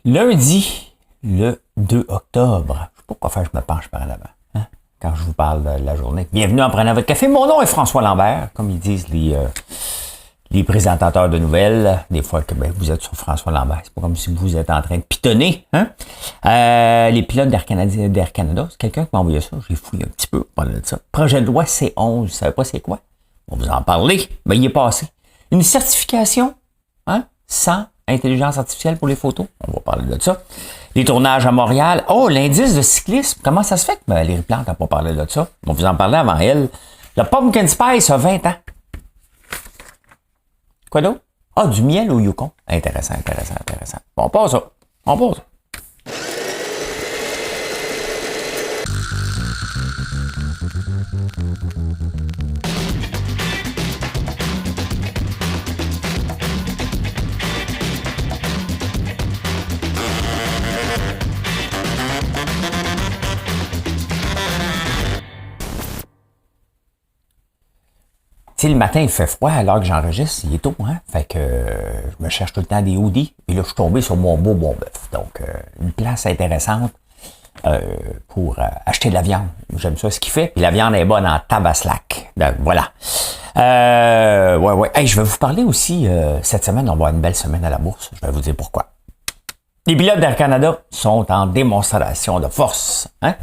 Lundi, le 2 octobre. Je ne sais pas pourquoi faire, je me penche par en avant. Hein? Quand je vous parle de la journée. Bienvenue en prenant votre café. Mon nom est François Lambert, comme ils disent les présentateurs de nouvelles. Des fois que vous êtes sur François Lambert. C'est pas comme si vous êtes en train de pitonner. Hein? Les pilotes d'Air Canada, c'est quelqu'un qui m'a envoyé ça. J'ai fouillé un petit peu pour parler de ça. Projet de loi C11, vous savez pas c'est quoi? On va vous en parler. Ben, il est passé. Une certification, hein, sans intelligence artificielle pour les photos. On va parler de ça. Les tournages à Montréal. Oh, l'indice de cyclisme. Comment ça se fait que Valérie Plante n'a pas parlé de ça? On va vous en parler avant elle. Le Pumpkin Spice a 20 ans. Quoi d'autre? Ah, du miel au Yukon. Intéressant. Bon, on passe ça. Tu sais, le matin, il fait froid, alors que j'enregistre, il est tôt, hein? Fait que je me cherche tout le temps des hoodies. Et là, je suis tombé sur mon beau bon bœuf. Donc, une place intéressante pour acheter de la viande. J'aime ça, ce qu'il fait. Puis la viande est bonne en tabaslac. Donc, voilà. Ouais. Hey, je vais vous parler aussi, cette semaine, on va avoir une belle semaine à la bourse. Je vais vous dire pourquoi. Les pilotes d'Air Canada sont en démonstration de force. Hein?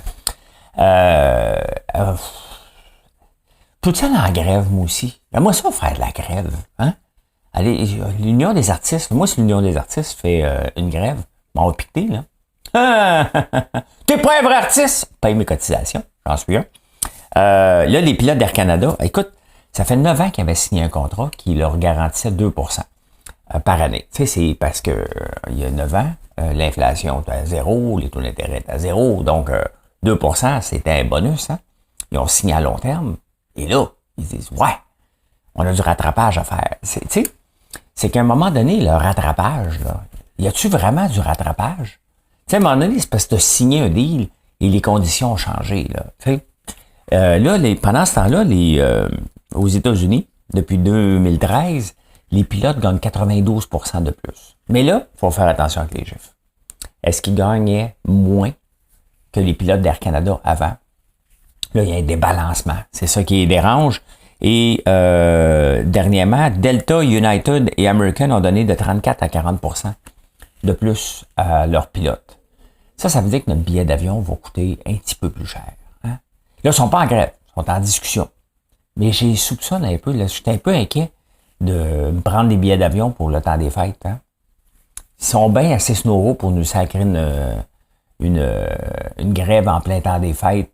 Tout ça en grève, moi aussi. Ben, moi, ça va faire de la grève. Hein? Allez, l'Union des artistes, moi, si l'Union des artistes fait une grève, on va piquer, là. T'es pas un vrai artiste? Paye mes cotisations, j'en suis un. Là, les pilotes d'Air Canada, écoute, ça fait 9 ans qu'ils avaient signé un contrat qui leur garantissait 2% par année. Tu sais, c'est parce que il y a 9 ans, l'inflation était à zéro, les taux d'intérêt étaient à zéro, donc 2%, c'était un bonus. Hein? Ils ont signé à long terme. Et là, ils disent, ouais, on a du rattrapage à faire. C'est qu'à un moment donné, le rattrapage, là, y a-tu vraiment du rattrapage? Tu sais, à un moment donné, c'est parce que tu as signé un deal et les conditions ont changé. Là, pendant ce temps-là, aux États-Unis, depuis 2013, les pilotes gagnent 92% de plus. Mais là, il faut faire attention avec les chiffres. Est-ce qu'ils gagnaient moins que les pilotes d'Air Canada avant? Là, il y a un débalancement. C'est ça qui les dérange. Et dernièrement, Delta, United et American ont donné de 34 à 40% de plus à leurs pilotes. Ça veut dire que notre billet d'avion va coûter un petit peu plus cher. Hein? Là, ils ne sont pas en grève, ils sont en discussion. Mais j'ai soupçonne un peu, là, j'étais un peu inquiet de me prendre des billets d'avion pour le temps des fêtes. Hein? Ils sont bien assez snoraux pour nous sacrer une grève en plein temps des fêtes.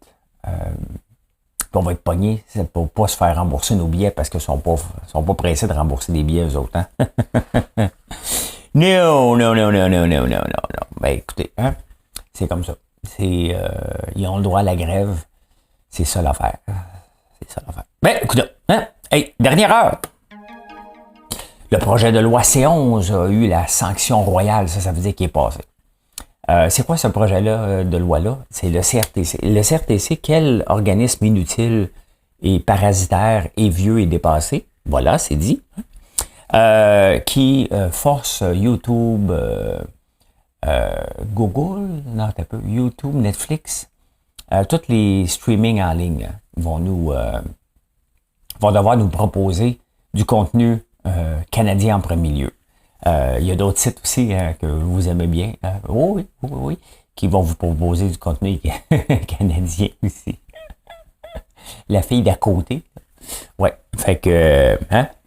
On va être pognés, c'est pour pas se faire rembourser nos billets parce qu'ils sont pas pressés de rembourser des billets eux autres. Hein? Non. Ben écoutez, hein, c'est comme ça. Ils ont le droit à la grève. C'est ça l'affaire. Ben écoutez, hein, hey, dernière heure. Le projet de loi C11 a eu la sanction royale, ça veut dire qu'il est passé. C'est quoi ce projet-là de loi-là? C'est le CRTC. Le CRTC, quel organisme inutile et parasitaire et vieux et dépassé? Voilà, c'est dit. Qui force YouTube, Google, non, t'as peu, YouTube, Netflix, tous les streamings en ligne vont devoir nous proposer du contenu canadien en premier lieu. Il y a d'autres sites aussi que vous aimez bien. Oui, qui vont vous proposer du contenu canadien aussi. La fille d'à côté. Ouais, fait que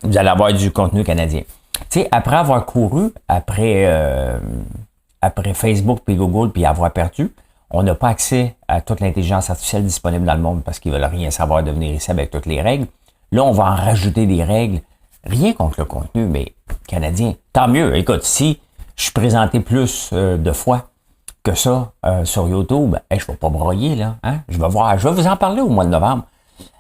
vous allez avoir du contenu canadien. Tu sais, après avoir couru, après Facebook puis Google puis avoir perdu, on n'a pas accès à toute l'intelligence artificielle disponible dans le monde parce qu'ils veulent rien savoir de venir ici avec toutes les règles. Là, on va en rajouter des règles. Rien contre le contenu, mais canadien. Tant mieux. Écoute, si je suis présenté plus de fois que ça sur YouTube, je vais pas broyer, là. Hein? Je vais vous en parler au mois de novembre.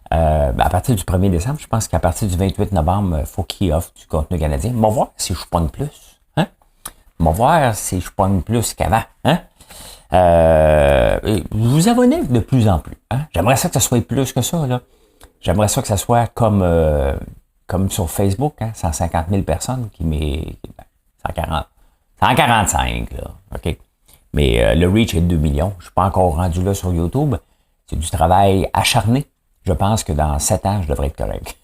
À partir du 1er décembre, je pense qu'à partir du 28 novembre, il faut qu'ils offrent du contenu canadien. On va voir si je pogne plus. Hein? On va voir si je pogne plus qu'avant. Hein? Vous abonnez de plus en plus. Hein? J'aimerais ça que ça soit plus que ça, là. J'aimerais ça que ça soit comme sur Facebook, hein, 150 000 personnes 140, 145, là, OK? Mais le reach est de 2 millions. Je suis pas encore rendu là sur YouTube. C'est du travail acharné. Je pense que dans 7 ans, je devrais être correct.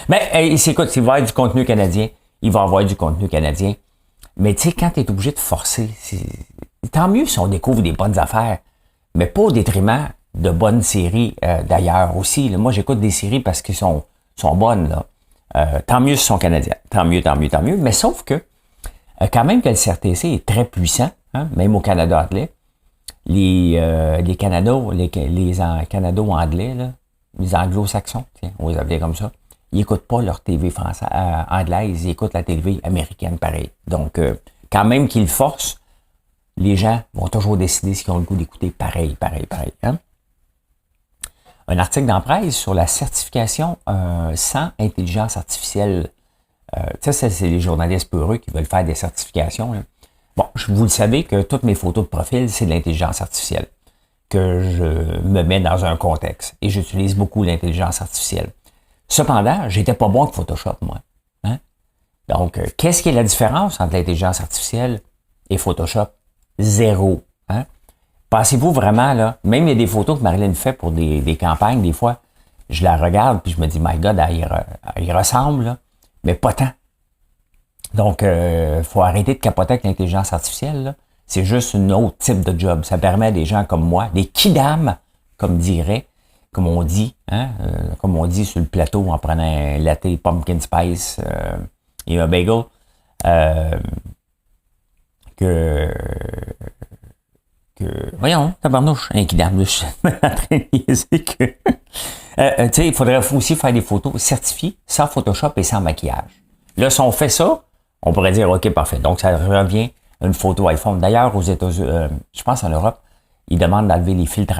Mais écoute, s'il va y avoir du contenu canadien, il va y avoir du contenu canadien. Mais tu sais, quand tu es obligé de forcer, tant mieux si on découvre des bonnes affaires, mais pas au détriment de bonnes séries d'ailleurs aussi. Là. Moi, j'écoute des séries parce qu'elles sont bonnes. Là. Tant mieux si sont canadiens. Tant mieux, tant mieux, tant mieux. Mais sauf que, quand même que le CRTC est très puissant, hein, même au Canada anglais, les Canado-anglais, là, les anglo-saxons, tiens, on les appelait comme ça, ils n'écoutent pas leur TV française, anglaise, ils écoutent la TV américaine pareil. Donc, quand même qu'ils forcent, les gens vont toujours décider s'ils ont le goût d'écouter pareil. Hein? Un article dans la presse sur la certification sans intelligence artificielle. Ça, c'est les journalistes peureux qui veulent faire des certifications. Là. Bon, vous le savez que toutes mes photos de profil, c'est de l'intelligence artificielle, que je me mets dans un contexte. Et j'utilise beaucoup l'intelligence artificielle. Cependant, j'étais pas bon avec Photoshop, moi. Hein? Donc, qu'est-ce qui est la différence entre l'intelligence artificielle et Photoshop? Zéro. Hein? Pensez-vous vraiment, là, même il y a des photos que Marilyn fait pour des campagnes, des fois, je la regarde puis je me dis, my God, elle y ressemble, là, mais pas tant. Donc, faut arrêter de capoter avec l'intelligence artificielle. Là. C'est juste un autre type de job. Ça permet à des gens comme moi, des kidams, comme on dit, hein, comme on dit sur le plateau en prenant un latte pumpkin spice et un bagel, voyons, tabarnouche, un kidam, je suis en train de niaiser que... tu sais, il faudrait aussi faire des photos certifiées, sans Photoshop et sans maquillage. Là, si on fait ça, on pourrait dire, OK, parfait. Donc, ça revient à une photo iPhone. D'ailleurs, aux États-Unis, je pense en Europe, ils demandent d'enlever les filtres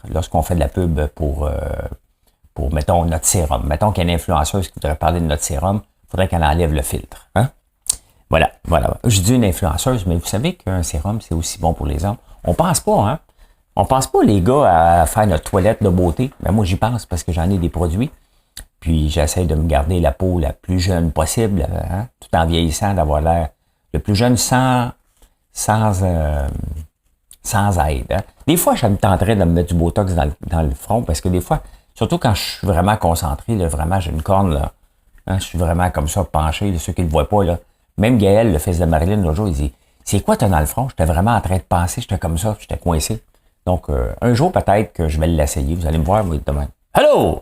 lorsqu'on fait de la pub pour mettons, notre sérum. Mettons qu'il y a une influenceuse qui voudrait parler de notre sérum, il faudrait qu'elle enlève le filtre. Hein? Voilà. Je dis une influenceuse, mais vous savez qu'un sérum, c'est aussi bon pour les hommes. On pense pas, hein? On pense pas, les gars, à faire notre toilette de beauté. Mais moi, j'y pense parce que j'en ai des produits. Puis j'essaie de me garder la peau la plus jeune possible, hein, tout en vieillissant, d'avoir l'air le plus jeune sans aide. Hein. Des fois, je me tenterais de me mettre du Botox dans le front, parce que des fois, surtout quand je suis vraiment concentré, là, vraiment, j'ai une corne, là, hein, je suis vraiment comme ça, penché, là, ceux qui ne le voient pas, là. Même Gaël, le fils de Marilyn, l'autre jour, il dit, c'est quoi t'as dans le front? J'étais vraiment en train de penser, j'étais comme ça, j'étais coincé. Donc, un jour, peut-être que je vais l'essayer, vous allez me voir, moi, demain. Hello!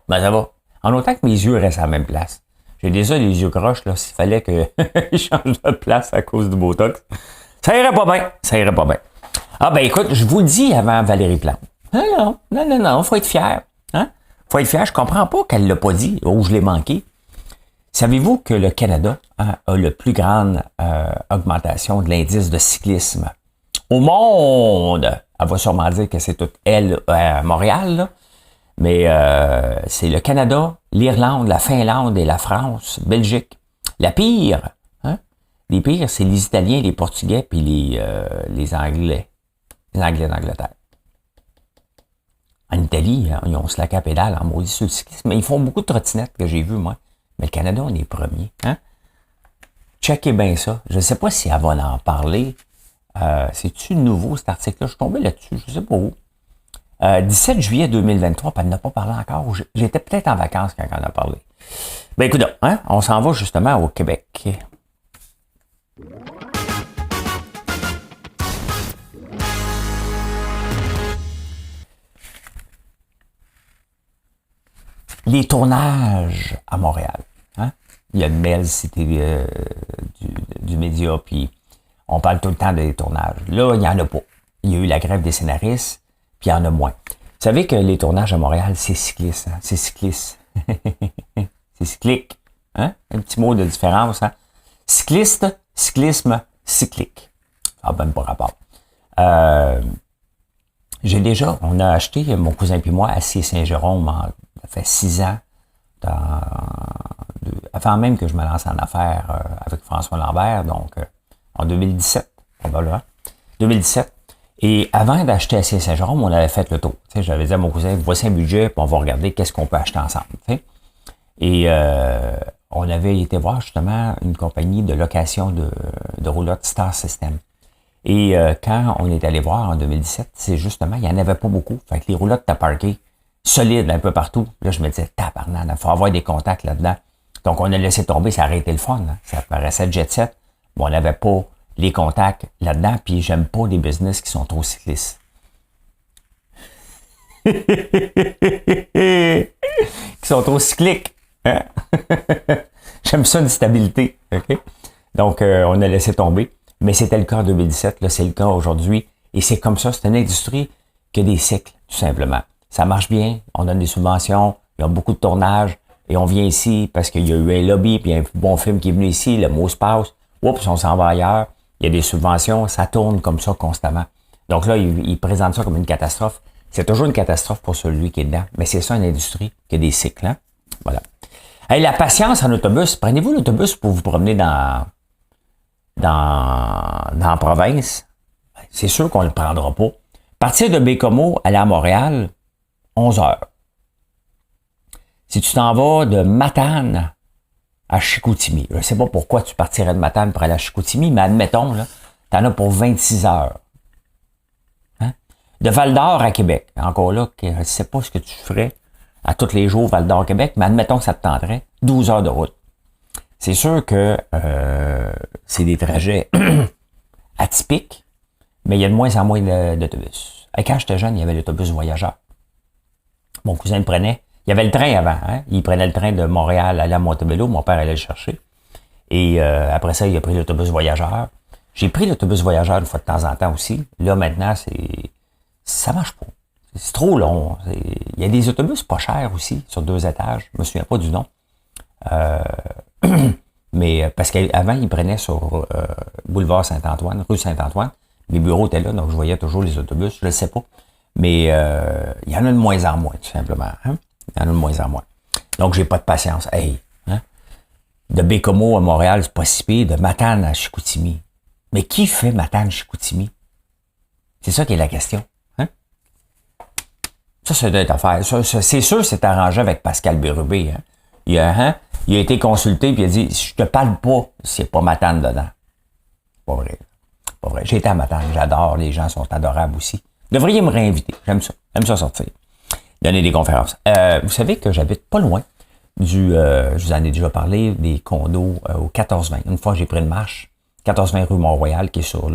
Ben, ça va. En autant que mes yeux restent à la même place. J'ai déjà les yeux croches, là, s'il fallait que je change de place à cause du Botox. Ça irait pas bien. Ah ben écoute, je vous le dis avant Valérie Plante. Non, faut être fier. Hein? Faut être fier, je comprends pas qu'elle l'a pas dit, ou je l'ai manqué. Savez-vous que le Canada a la plus grande augmentation de l'indice de cyclisme au monde? Elle va sûrement dire que c'est toute elle à Montréal, là. Mais c'est le Canada, l'Irlande, la Finlande et la France, Belgique. La pire, hein? Les pires, c'est les Italiens, les Portugais puis les Anglais. Les Anglais d'Angleterre. En Italie, hein, ils ont slacké à pédale en maudit sur le cyclisme. Mais ils font beaucoup de trottinettes que j'ai vu, moi. Mais le Canada, on est premier. Hein? Checkez bien ça. Je ne sais pas si elle va en parler. C'est-tu nouveau, cet article-là? Je suis tombé là-dessus, je ne sais pas où. 17 juillet 2023, puis elle n'a pas parlé encore. J'étais peut-être en vacances quand elle en a parlé. Ben écoute, hein, on s'en va justement au Québec. Les tournages à Montréal. Hein? Il y a une belle cité du média, puis on parle tout le temps des tournages. Là, il n'y en a pas. Il y a eu la grève des scénaristes, puis il y en a moins. Vous savez que les tournages à Montréal, c'est cycliste. Hein? C'est cycliste. C'est cyclique. Hein? Un petit mot de différence. Hein? Cycliste, cyclisme, cyclique. Ça n'a même pas rapport. On a acheté, mon cousin et moi, à Saint-Jérôme, ça fait 6 ans, avant même que je me lance en affaires avec François Lambert, donc en 2017, probablement. 2017. Et avant d'acheter à Saint-Jérôme, on avait fait le tour. Tu sais, j'avais dit à mon cousin, voici un budget, puis on va regarder qu'est-ce qu'on peut acheter ensemble. Tu sais. Et on avait été voir justement une compagnie de location de roulottes Star System. Et quand on est allé voir en 2017, c'est justement, il n'y en avait pas beaucoup. Fait que les roulottes étaient parquées solides un peu partout. Là, je me disais, tabarnak, il faut avoir des contacts là-dedans. Donc, on a laissé tomber, ça aurait été le fun. Hein. Ça paraissait jet set. Bon, on n'avait pas les contacts là-dedans, puis j'aime pas les business qui sont trop cyclistes. Qui sont trop cycliques. Hein? J'aime ça, une stabilité. Okay? Donc, on a laissé tomber. Mais c'était le cas en 2017, là, c'est le cas aujourd'hui. Et c'est comme ça, c'est une industrie qui a des cycles, tout simplement. Ça marche bien, on donne des subventions, il y a beaucoup de tournages, et on vient ici parce qu'il y a eu un lobby, puis un bon film qui est venu ici, le mot se passe, oups, on s'en va ailleurs, il y a des subventions, ça tourne comme ça constamment. Donc là, il présente ça comme une catastrophe. C'est toujours une catastrophe pour celui qui est dedans, mais c'est ça une industrie qui a des cycles. Hein? Voilà. Hey, la patience en autobus, prenez-vous l'autobus pour vous promener dans la province? C'est sûr qu'on ne le prendra pas. Partir de Bécomo, aller à Montréal, 11 heures. Si tu t'en vas de Matane à Chicoutimi, je ne sais pas pourquoi tu partirais de Matane pour aller à Chicoutimi, mais admettons, là, tu en as pour 26 heures. Hein? De Val-d'Or à Québec, encore là, je ne sais pas ce que tu ferais à tous les jours Val-d'Or, Québec, mais admettons que ça te tenterait, 12 heures de route. C'est sûr que c'est des trajets atypiques, mais il y a de moins en moins d'autobus. Et quand j'étais jeune, il y avait l'autobus voyageur. Mon cousin le prenait. Il y avait le train avant. Hein? Il prenait le train de Montréal, allait à Montebello. Mon père allait le chercher. Et après ça, il a pris l'autobus voyageur. J'ai pris l'autobus voyageur une fois de temps en temps aussi. Là, maintenant, ça marche pas. C'est trop long. Il y a des autobus pas chers aussi, sur 2 étages. Je me souviens pas du nom. Mais parce qu'avant, il prenait sur boulevard Saint-Antoine, rue Saint-Antoine. Mes bureaux étaient là, donc je voyais toujours les autobus. Je le sais pas. Mais il y en a de moins en moins, tout simplement. Hein? Il y en a de moins en moins. Donc, j'ai pas de patience. Hey, hein? De Bécomo à Montréal, c'est pas si pire. De Matane à Chicoutimi. Mais qui fait Matane-Chicoutimi? C'est ça qui est la question. Hein? Ça, c'est une affaire. C'est sûr, c'est arrangé avec Pascal Bérubé. Hein? Il a été consulté et il a dit, je te parle pas si c'est pas Matane dedans. Pas vrai. Pas vrai. J'ai été à Matane. J'adore. Les gens sont adorables aussi. Vous devriez me réinviter. J'aime ça. J'aime ça sortir. Donner des conférences. Vous savez que j'habite pas loin je vous en ai déjà parlé, des condos au 14-20. Une fois, j'ai pris une marche. 14-20 rue Mont-Royal, qui est sur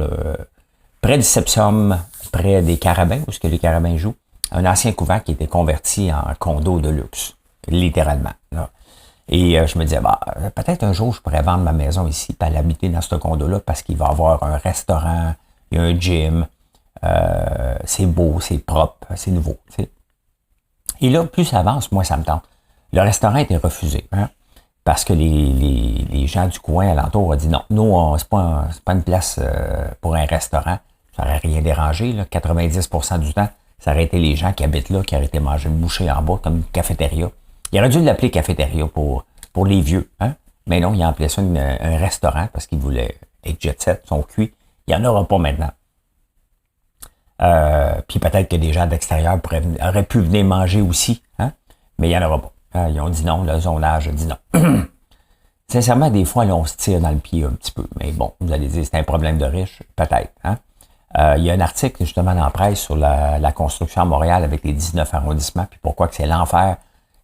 près du Sepsum, près des Carabins, où ce que les Carabins jouent. Un ancien couvent qui était converti en condo de luxe. Littéralement. Là. Et je me disais, peut-être un jour, je pourrais vendre ma maison ici, puis aller habiter dans ce condo-là, parce qu'il va y avoir un restaurant, il y a un gym, c'est beau, c'est propre, c'est nouveau. T'sais. Et là, plus ça avance, moins ça me tente. Le restaurant a été refusé, hein, parce que les gens du coin alentour ont dit non, nous, c'est pas une place pour un restaurant. Ça n'aurait rien dérangé. Là. 90% du temps, ça aurait été les gens qui habitent là, qui auraient été manger une bouchée en bas, comme une cafétéria. Il aurait dû l'appeler cafétéria pour les vieux, hein. Mais non, il a appelé ça un restaurant parce qu'il voulait être jet set, son cuit. Il n'y en aura pas maintenant. Puis peut-être que des gens d'extérieur auraient pu venir manger aussi, hein? Mais il n'y en aura pas. Ils ont dit non, le zonage a dit non. Sincèrement, des fois, là, on se tire dans le pied un petit peu. Mais bon, vous allez dire, c'est un problème de riche, peut-être. Hein? Il y a un article justement dans la presse sur la construction à Montréal avec les 19 arrondissements, puis pourquoi que c'est l'enfer.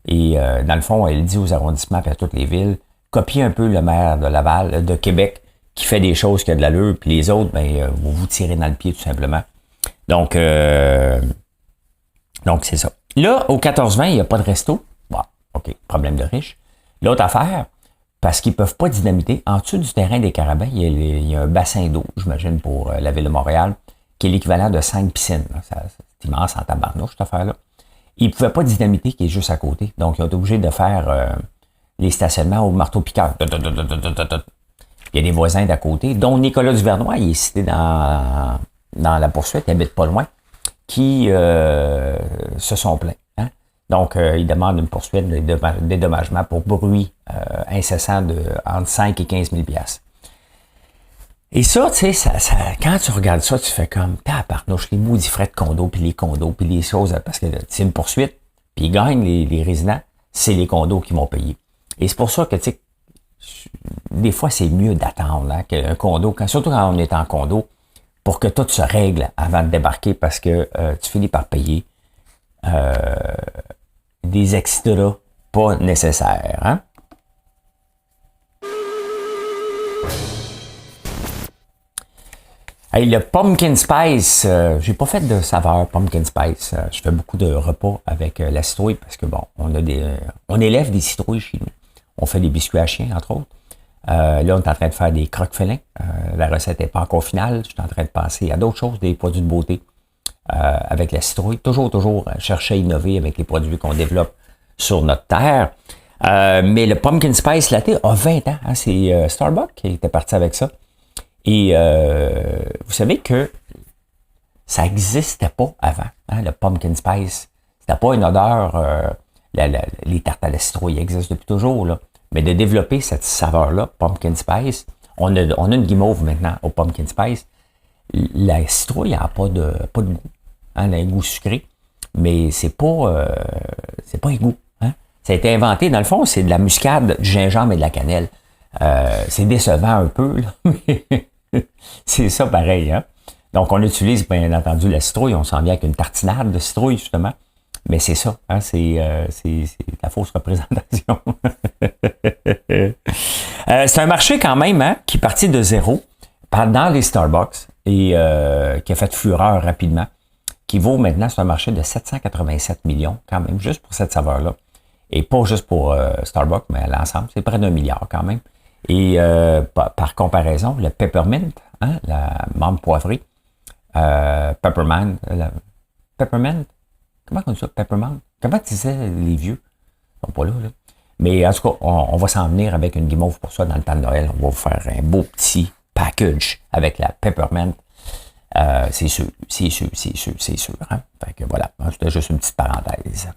Et dans le fond, elle dit aux arrondissements puis à toutes les villes, copiez un peu le maire de Laval, de Québec, qui fait des choses qui a de l'allure, puis les autres, vous vous tirez dans le pied tout simplement. Donc c'est ça. Là, au 14-20, il n'y a pas de resto. Bon, OK, problème de riche. L'autre affaire, parce qu'ils ne peuvent pas dynamiter, en dessous du terrain des Carabins, il y a un bassin d'eau, j'imagine, pour la ville de Montréal, qui est l'équivalent de 5 piscines. C'est immense en tabarnouche, cette affaire-là. Ils ne pouvaient pas dynamiter, qui est juste à côté. Donc, ils ont été obligés de faire les stationnements au marteau-piqueur. Il y a des voisins d'à côté, dont Nicolas Duvernois, il est cité dans la poursuite, il habite pas loin, qui se sont plaints. Hein? Donc, ils demandent une poursuite de dédommagement pour bruit incessant de entre 5 et 15 000 $. Et ça, tu sais, quand tu regardes ça, tu fais comme, tabarnouche, les maudits frais de condo, puis les condos, puis les choses, parce que c'est une poursuite, puis ils gagnent les résidents, c'est les condos qui vont payer. Et c'est pour ça que, tu sais, des fois, c'est mieux d'attendre hein, qu'un condo, surtout quand on est en condo, pour que tout se règle avant de débarquer, parce que tu finis par payer des extras pas nécessaires. Hein? Hey, le pumpkin spice, j'ai pas fait de saveur pumpkin spice. Je fais beaucoup de repas avec la citrouille parce que bon, on élève des citrouilles chez nous. On fait des biscuits à chien, entre autres. Là, on est en train de faire des croque-félins. La recette n'est pas encore finale. Je suis en train de passer à d'autres choses, des produits de beauté avec la citrouille. Toujours chercher à innover avec les produits qu'on développe sur notre terre. Mais le pumpkin spice latte a 20 ans. Hein, c'est Starbucks qui était parti avec ça. Et vous savez que ça n'existait pas avant, hein, le pumpkin spice. C'était pas une odeur, les tartes à la citrouille existent depuis toujours, là. Mais de développer cette saveur-là, pumpkin spice, on a une guimauve maintenant au pumpkin spice. La citrouille n'a pas de goût. Hein, elle a un goût sucré, mais c'est pas égout. Hein. Ça a été inventé, dans le fond, c'est de la muscade, du gingembre et de la cannelle. C'est décevant un peu, là, mais c'est ça pareil. Hein? Donc, on utilise, bien entendu, la citrouille. On s'en vient avec une tartinade de citrouille, justement. Mais c'est ça. Hein? C'est la fausse représentation. C'est un marché quand même hein, qui est parti de zéro dans les Starbucks et qui a fait fureur rapidement, qui vaut maintenant, c'est un marché de 787 millions quand même, juste pour cette saveur-là. Et pas juste pour Starbucks, mais à l'ensemble. C'est près d'1 milliard quand même. Et par comparaison, le peppermint, hein, la menthe poivrée, peppermint, comment on dit ça, peppermint? Comment tu disais les vieux? Ils sont pas là, là. Mais en tout cas, on va s'en venir avec une guimauve pour ça dans le temps de Noël. On va vous faire un beau petit package avec la peppermint. C'est sûr. Hein? Fait que voilà, c'était juste une petite parenthèse.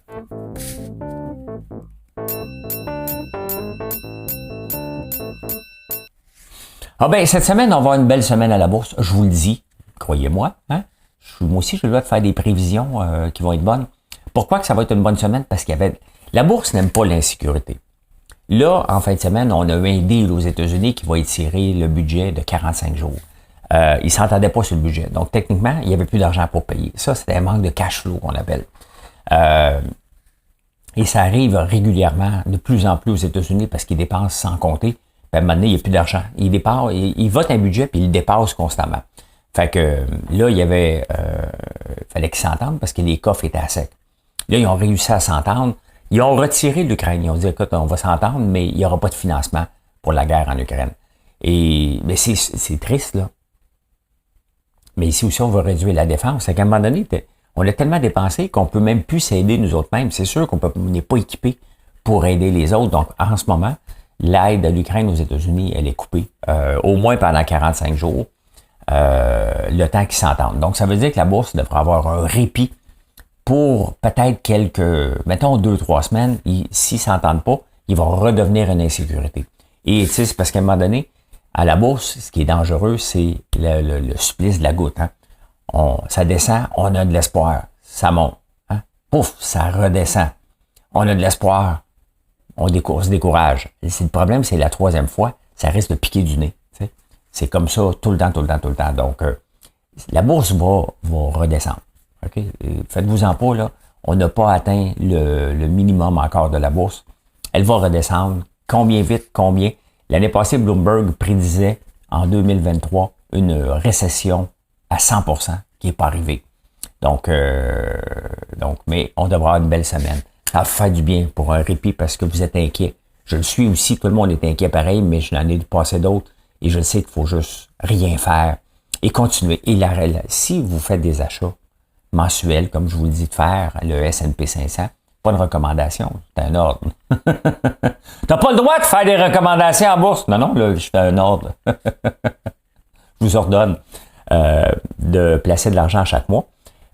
Ah ben, cette semaine, on va avoir une belle semaine à la bourse, je vous le dis, croyez-moi. Hein? Moi aussi, je dois faire des prévisions qui vont être bonnes. Pourquoi que ça va être une bonne semaine? Parce qu'il y avait... La bourse n'aime pas l'insécurité. Là, en fin de semaine, on a eu un deal aux États-Unis qui va étirer le budget de 45 jours. Ils ne s'entendaient pas sur le budget. Donc, techniquement, il n'y avait plus d'argent pour payer. Ça, c'était un manque de cash flow qu'on appelle. Et ça arrive régulièrement, de plus en plus aux États-Unis parce qu'ils dépensent sans compter. Puis à un moment donné, il n'y a plus d'argent. Ils votent un budget puis ils le dépassent constamment. Fait que là, il y avait... fallait qu'ils s'entendent parce que les coffres étaient à sec. Là, ils ont réussi à s'entendre. Ils ont retiré l'Ukraine. Ils ont dit, écoute, on va s'entendre, mais il n'y aura pas de financement pour la guerre en Ukraine. Et mais c'est triste, là. Mais ici aussi, on va réduire la défense. C'est qu'à un moment donné, on a tellement dépensé qu'on peut même plus s'aider nous autres mêmes. C'est sûr qu'on n'est pas équipé pour aider les autres. Donc, en ce moment, l'aide à l'Ukraine aux États-Unis, elle est coupée. Au moins pendant 45 jours. Le temps qu'ils s'entendent. Donc, ça veut dire que la bourse devrait avoir un répit pour peut-être mettons 2-3 semaines. S'ils ne s'entendent pas, ils vont redevenir une insécurité. Et tu sais, c'est parce qu'à un moment donné, à la bourse, ce qui est dangereux, c'est le supplice de la goutte. Hein. Ça descend, on a de l'espoir. Ça monte. Hein. Pouf, ça redescend. On a de l'espoir. On se décourage. Le problème, c'est la troisième fois, ça risque de piquer du nez. T'sais. C'est comme ça tout le temps. Donc, la bourse va redescendre. Okay? Faites-vous-en pas, là. On n'a pas atteint le minimum encore de la bourse. Elle va redescendre. Combien vite? Combien? L'année passée, Bloomberg prédisait en 2023 une récession à 100% qui n'est pas arrivée. Donc, mais on devra avoir une belle semaine. Ça va faire du bien pour un répit parce que vous êtes inquiet. Je le suis aussi, tout le monde est inquiet pareil, mais je n'en ai passé d'autres et je sais qu'il faut juste rien faire et continuer. Et si vous faites des achats mensuels, comme je vous le dis de faire, le S&P 500, pas de recommandation, c'est un ordre. T'as pas le droit de faire des recommandations en bourse. Non, là, je fais un ordre. Je vous ordonne de placer de l'argent chaque mois.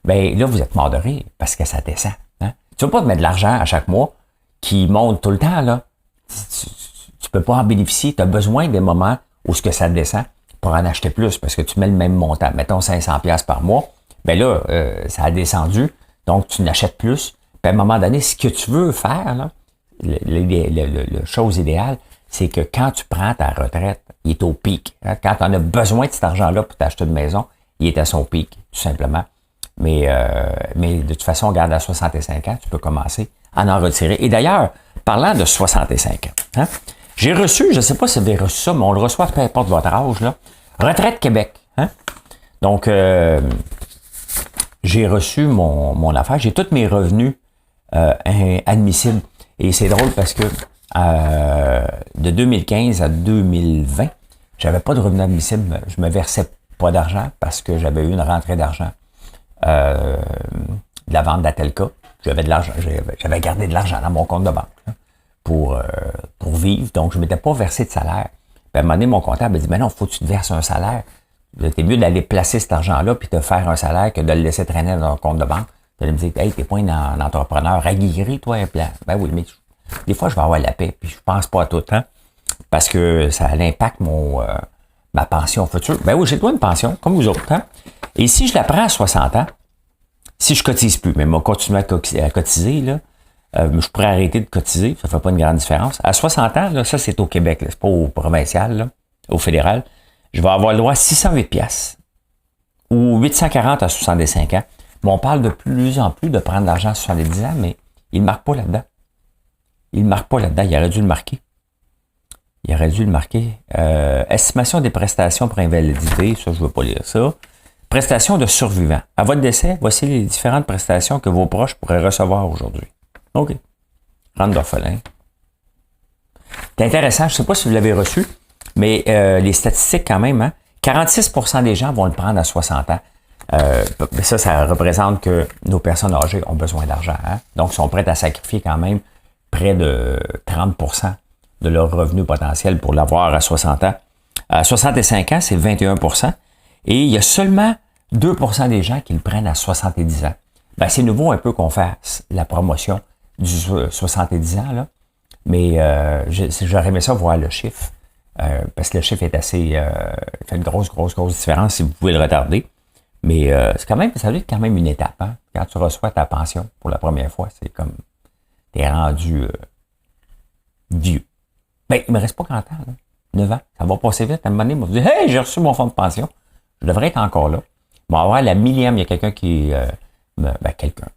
Ben là, vous êtes mort de rire parce que ça descend. Hein? Tu ne vas pas te mettre de l'argent à chaque mois qui monte tout le temps, là. Tu peux pas en bénéficier. Tu as besoin des moments où ce que ça descend pour en acheter plus parce que tu mets le même montant. Mettons 500$ par mois. Ben là, ça a descendu. Donc, tu n'achètes plus. Puis à un moment donné, ce que tu veux faire, là, la chose idéale, c'est que quand tu prends ta retraite, il est au pic. Hein? Quand tu en as besoin de cet argent-là pour t'acheter une maison, il est à son pic, tout simplement. Mais de toute façon, regarde, à 65 ans, tu peux commencer à en retirer. Et d'ailleurs, parlant de 65 ans, hein, j'ai reçu, je ne sais pas si vous avez reçu ça, mais on le reçoit peu importe votre âge, là, Retraite Québec. Hein? Donc, j'ai reçu mon affaire, j'ai tous mes revenus admissibles. Et c'est drôle parce que de 2015 à 2020, j'avais pas de revenus admissibles. Je me versais pas d'argent parce que j'avais eu une rentrée d'argent de la vente d'Atelka. J'avais de l'argent, j'avais gardé de l'argent dans mon compte de banque là, pour vivre. Donc, je ne m'étais pas versé de salaire. Puis à un moment donné, mon comptable a dit, mais non, faut que tu te verses un salaire. C'est mieux d'aller placer cet argent-là puis te faire un salaire que de le laisser traîner dans ton compte de banque. Tu allais me dire, hey, t'es pas un entrepreneur aguerri, toi, un plan. Ben oui, mais des fois, je vais avoir la paix, puis je pense pas à tout, hein, parce que ça impacte ma pension future. Ben oui, j'ai droit à une pension, comme vous autres, hein. Et si je la prends à 60 ans, si je cotise plus, mais moi, continuer à cotiser, là, je pourrais arrêter de cotiser, ça fait pas une grande différence. À 60 ans, là, ça, c'est au Québec, là, c'est pas au provincial, là, au fédéral. Je vais avoir le droit à 608 piastres ou 840 à 65 ans. Mais on parle de plus en plus de prendre de l'argent à 70 ans, mais il ne marque pas là-dedans. Il ne marque pas là-dedans. Il aurait dû le marquer. Il aurait dû le marquer. Estimation des prestations pour invalidité. Ça, je ne veux pas lire ça. Prestations de survivants. À votre décès, voici les différentes prestations que vos proches pourraient recevoir aujourd'hui. OK. Rente d'orphelin. C'est intéressant. Je ne sais pas si vous l'avez reçu, mais les statistiques quand même, hein, 46% des gens vont le prendre à 60 ans. Ça représente que nos personnes âgées ont besoin d'argent. Hein? Donc, ils sont prêts à sacrifier quand même près de 30% de leur revenu potentiel pour l'avoir à 60 ans. À 65 ans, c'est 21%. Et il y a seulement 2% des gens qui le prennent à 70 ans. Ben, c'est nouveau un peu qu'on fasse la promotion du 70 ans, là. Mais j'aurais aimé ça voir le chiffre. Parce que le chiffre est assez... fait une grosse différence si vous pouvez le retarder. Mais c'est quand même, ça doit être quand même une étape. Hein? Quand tu reçois ta pension pour la première fois, c'est comme... T'es rendu vieux. Ben, il me reste pas 40 ans, là. 9 ans. Ça va passer vite. À un moment donné, il m'a dit, hey, j'ai reçu mon fonds de pension. Je devrais être encore là. Bon, avoir la millième, il y a quelqu'un qui...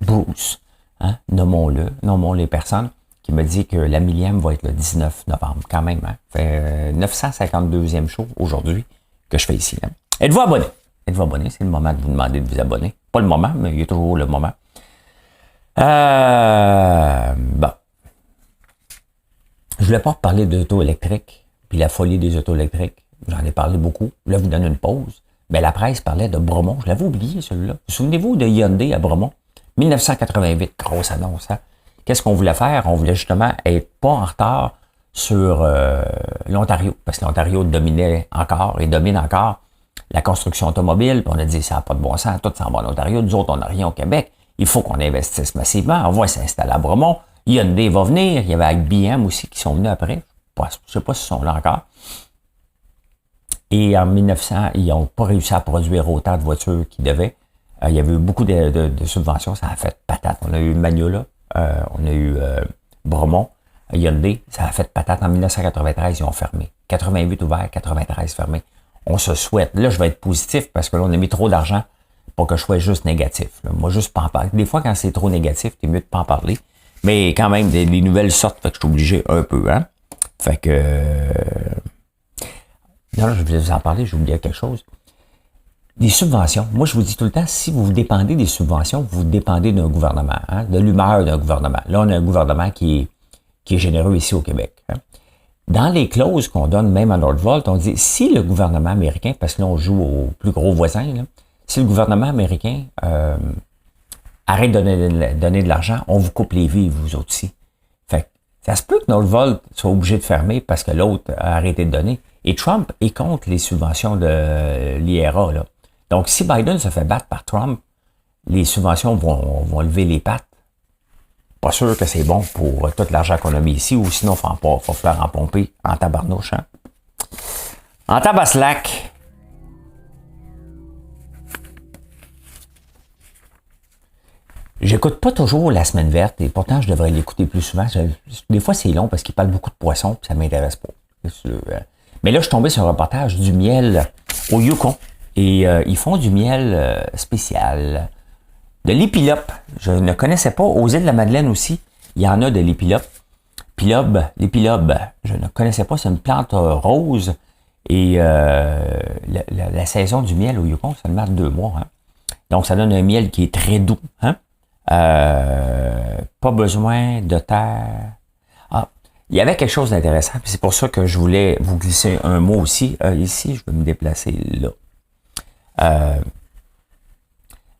Bruce, hein? Nommons les personnes, qui me dit que la millième va être le 19 novembre, quand même. Hein? Fait 952e show aujourd'hui que je fais ici. Hein? Êtes-vous abonné? Êtes-vous abonné? C'est le moment de vous demander de vous abonner. Pas le moment, mais il y a toujours le moment. Bon. Je voulais pas parler d'auto électrique, puis la folie des autos électriques. J'en ai parlé beaucoup. Je voulais vous donner une pause. Mais la presse parlait de Bromont. Je l'avais oublié, celui-là. Souvenez-vous de Hyundai à Bromont? 1988, grosse annonce. Hein? Qu'est-ce qu'on voulait faire? On voulait justement être pas en retard sur l'Ontario, parce que l'Ontario dominait encore et domine encore la construction automobile. Puis on a dit, ça n'a pas de bon sens, tout s'en va en Ontario. Nous autres, on n'a rien au Québec. Il faut qu'on investisse massivement. On va s'installer à Bromont. Hyundai va venir. Il y avait avec BM aussi qui sont venus après. Je ne sais pas s'ils sont là encore. Et en 1900, ils n'ont pas réussi à produire autant de voitures qu'ils devaient. Il y avait eu beaucoup de subventions. Ça a fait patate. On a eu Magnolia. On a eu Bromont. Hyundai. Ça a fait patate. En 1993, ils ont fermé. 88 ouvert, 93 fermé. On se souhaite. Là, je vais être positif parce que là, on a mis trop d'argent pour que je sois juste négatif. Là. Moi, juste pas en parler. Des fois, quand c'est trop négatif, c'est mieux de pas en parler. Mais quand même, les nouvelles sortent, fait que je suis obligé un peu, hein. Fait que... Non, je voulais vous en parler, j'ai oublié quelque chose. Des subventions. Moi, je vous dis tout le temps, si vous dépendez des subventions, vous dépendez d'un gouvernement, hein, de l'humeur d'un gouvernement. Là, on a un gouvernement qui est généreux ici au Québec. Hein. Dans les clauses qu'on donne, même à Nordvolt, on dit, si le gouvernement américain, parce que là, on joue aux plus gros voisins, là, si le gouvernement américain arrête de donner de l'argent, on vous coupe les vies, vous aussi. Fait que ça se peut que Nordvolt soit obligé de fermer parce que l'autre a arrêté de donner. Et Trump est contre les subventions de l'IRA, là. Donc, si Biden se fait battre par Trump, les subventions vont lever les pattes. Pas sûr que c'est bon pour tout l'argent qu'on a mis ici, ou sinon, il faut faire en pomper en tabarnouche, hein. En tabaslac. J'écoute pas toujours La Semaine Verte et pourtant je devrais l'écouter plus souvent. Des fois c'est long parce qu'il parle beaucoup de poissons puis ça m'intéresse pas. Mais là je suis tombé sur un reportage du miel au Yukon et ils font du miel spécial. De l'épilope. Je ne connaissais pas. Aux îles de la Madeleine aussi, il y en a de l'épilope. L'épilobe, je ne connaissais pas. C'est une plante rose et la saison du miel au Yukon, ça demande 2 mois. Hein. Donc ça donne un miel qui est très doux. Hein. Pas besoin de terre. Ah, il y avait quelque chose d'intéressant, puis c'est pour ça que je voulais vous glisser un mot aussi. Ici, je vais me déplacer là.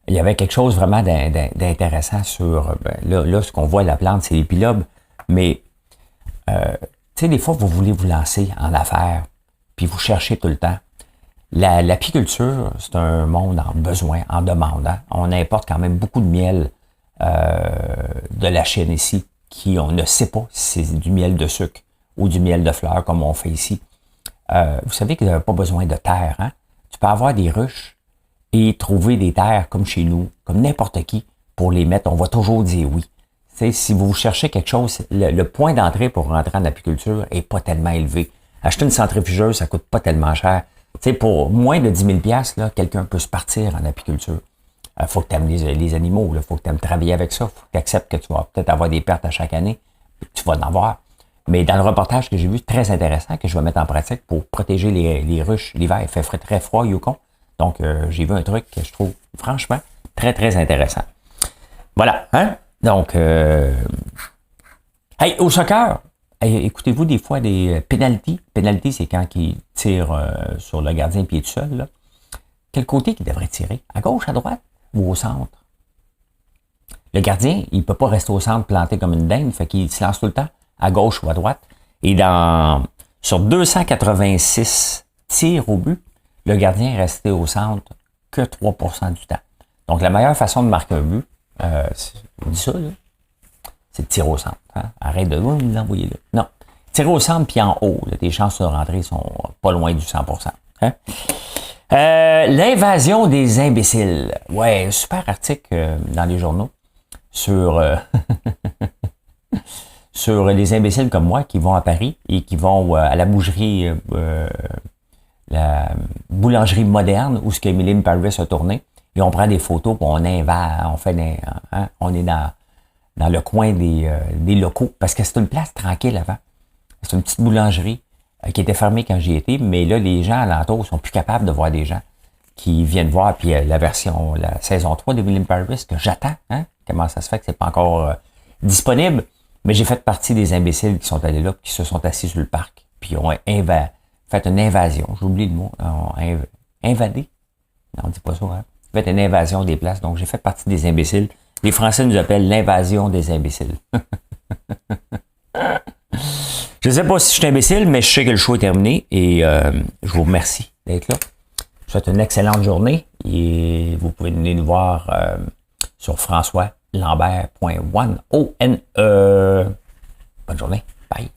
Il y avait quelque chose vraiment d'intéressant sur... là, ce qu'on voit, la plante, c'est l'épilobe, mais tu sais, des fois, vous voulez vous lancer en affaires, puis vous cherchez tout le temps. L'apiculture, c'est un monde en besoin, en demande. Hein? On importe quand même beaucoup de miel de la Chine ici, qui on ne sait pas si c'est du miel de sucre ou du miel de fleurs comme on fait ici. Vous savez que vous n'avez pas besoin de terre. Hein? Tu peux avoir des ruches et trouver des terres comme chez nous, comme n'importe qui, pour les mettre. On va toujours dire oui. T'sais, si vous cherchez quelque chose, le point d'entrée pour rentrer en apiculture est pas tellement élevé. Acheter une centrifugeuse, ça coûte pas tellement cher. T'sais, pour moins de 10 000 $, quelqu'un peut se partir en apiculture. Faut que tu aimes les animaux, il faut que tu aimes travailler avec ça. Faut que tu acceptes que tu vas peut-être avoir des pertes à chaque année. Tu vas en avoir. Mais dans le reportage que j'ai vu, très intéressant, que je vais mettre en pratique pour protéger les ruches l'hiver. Il fait très froid, Yukon. Donc, j'ai vu un truc que je trouve franchement très, très intéressant. Voilà. Hein? Donc, hey, au soccer, écoutez-vous des fois des pénalties. Pénalty, c'est quand il tire sur le gardien pied tout seul. Là. Quel côté qu'il devrait tirer? À gauche, à droite ou au centre? Le gardien, il peut pas rester au centre planté comme une dinde, fait qu'il se lance tout le temps à gauche ou à droite. Et sur 286 tirs au but, le gardien est resté au centre que 3% du temps. Donc, la meilleure façon de marquer un but, on dit ça, là, c'est de tirer au centre. Hein? Arrête de l'envoyer là. Non. Tirer au centre puis en haut. Là, tes chances de rentrer sont pas loin du 100%. Hein? L'invasion des imbéciles. Ouais, super article dans les journaux sur sur les imbéciles comme moi qui vont à Paris et qui vont à la boucherie, la boulangerie moderne où ce qu'Emily Paris a tourné. Et on prend des photos, puis on invade, on est dans le coin des locaux, parce que c'est une place tranquille avant. C'est une petite boulangerie qui était fermée quand j'y étais, mais là, les gens alentours sont plus capables de voir des gens qui viennent voir, puis la saison 3 de Emily Paris que j'attends, hein? Comment ça se fait que c'est pas encore disponible, mais j'ai fait partie des imbéciles qui sont allés là, qui se sont assis sur le parc, puis ont fait une invasion, j'ai oublié le mot, invadé, non, on dit pas ça, hein? Fait une invasion des places. Donc, j'ai fait partie des imbéciles. Les Français nous appellent l'invasion des imbéciles. Je ne sais pas si je suis imbécile, mais je sais que le show est terminé et je vous remercie d'être là. Je vous souhaite une excellente journée et vous pouvez venir nous voir sur françoislambert.one. Bonne journée. Bye.